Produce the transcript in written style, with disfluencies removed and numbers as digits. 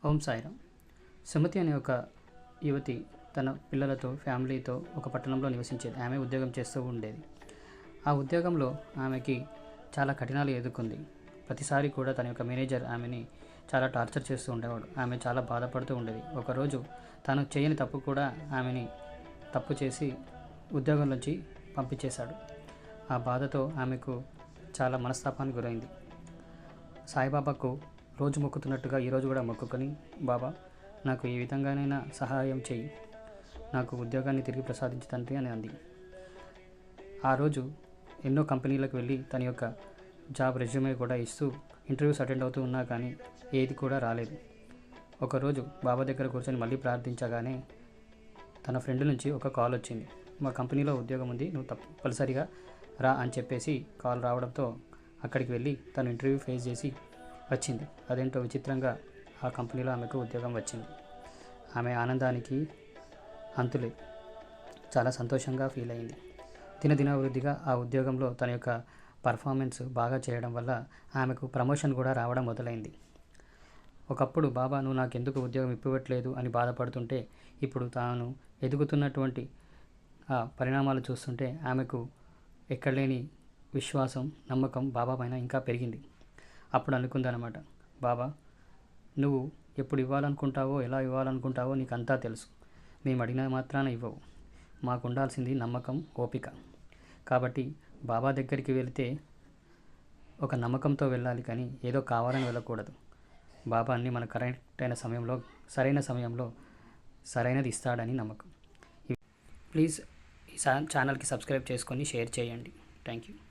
ఓం సాయిరామ్. సుమతి అనే ఒక యువతి తన పిల్లలతో ఫ్యామిలీతో ఒక పట్టణంలో నివసించేది. ఆమె ఉద్యోగం చేస్తూ ఉండేది. ఆ ఉద్యోగంలో ఆమెకి చాలా కఠినాలు ఎదుర్కొంది. ప్రతిసారి కూడా తన యొక్క మేనేజర్ ఆమెని చాలా టార్చర్ చేస్తూ ఉండేవాడు. ఆమె చాలా బాధపడుతూ ఉండేది. ఒకరోజు తను చేయని తప్పు కూడా ఆమెని తప్పు చేసి ఉద్యోగం నుంచి పంపించేశాడు. ఆ బాధతో ఆమెకు చాలా మనస్తాపానికి గురైంది. సాయిబాబాకు రోజు మొక్కుతున్నట్టుగా ఈరోజు కూడా మొక్కుకొని, బాబా నాకు ఈ విధంగానైనా సహాయం చేయి, నాకు ఉద్యోగాన్ని తిరిగి ప్రసాదించు తండ్రి అని అంది. ఆ రోజు ఎన్నో కంపెనీలకు వెళ్ళి తన యొక్క జాబ్ రెజ్యూమే కూడా ఇస్తూ ఇంటర్వ్యూస్ అటెండ్ అవుతూ ఉన్నా కానీ ఏది కూడా రాలేదు. ఒకరోజు బాబా దగ్గర కూర్చొని మళ్ళీ ప్రార్థించగానే తన ఫ్రెండ్ నుంచి ఒక కాల్ వచ్చింది. మా కంపెనీలో ఉద్యోగం ఉంది, నువ్వు తప్పనిసరిగా రా అని చెప్పేసి కాల్ రావడంతో అక్కడికి వెళ్ళి తను ఇంటర్వ్యూ ఫేస్ చేసి వచ్చింది. అదేంటో విచిత్రంగా ఆ కంపెనీలో ఆమెకు ఉద్యోగం వచ్చింది. ఆమె ఆనందానికి అంతులేదు. చాలా సంతోషంగా ఫీల్ అయింది. దినదినాభివృద్ధిగా ఆ ఉద్యోగంలో తన యొక్క పర్ఫార్మెన్స్ బాగా చేయడం వల్ల ఆమెకు ప్రమోషన్ కూడా రావడం మొదలైంది. ఒకప్పుడు బాబా నువ్వు నాకెందుకు ఉద్యోగం ఇవ్వట్లేదు అని బాధపడుతుంటే, ఇప్పుడు తాను ఎదుగుతున్నటువంటి ఆ పరిణామాలు చూస్తుంటే ఆమెకు ఎక్కడలేని విశ్వాసం, నమ్మకం బాబా పైన ఇంకా పెరిగింది. అప్పుడు అనుకుందనమాట, బాబా నువ్వు ఎప్పుడు ఇవ్వాలనుకుంటావో, ఎలా ఇవ్వాలనుకుంటావో నీకు అంతా తెలుసు. మేము అడిగిన మాత్రాన ఇవ్వవు. మాకు ఉండాల్సింది నమ్మకం, ఓపిక. కాబట్టి బాబా దగ్గరికి వెళితే ఒక నమ్మకంతో వెళ్ళాలి, కానీ ఏదో కావాలని వెళ్ళకూడదు. బాబా అన్నీ మన కరెక్ట్ అయిన సమయంలో, సరైన సమయంలో సరైనది ఇస్తాడని నమ్మకం. ప్లీజ్ ఈ ఛానల్కి సబ్స్క్రైబ్ చేసుకొని షేర్ చేయండి. Thank you.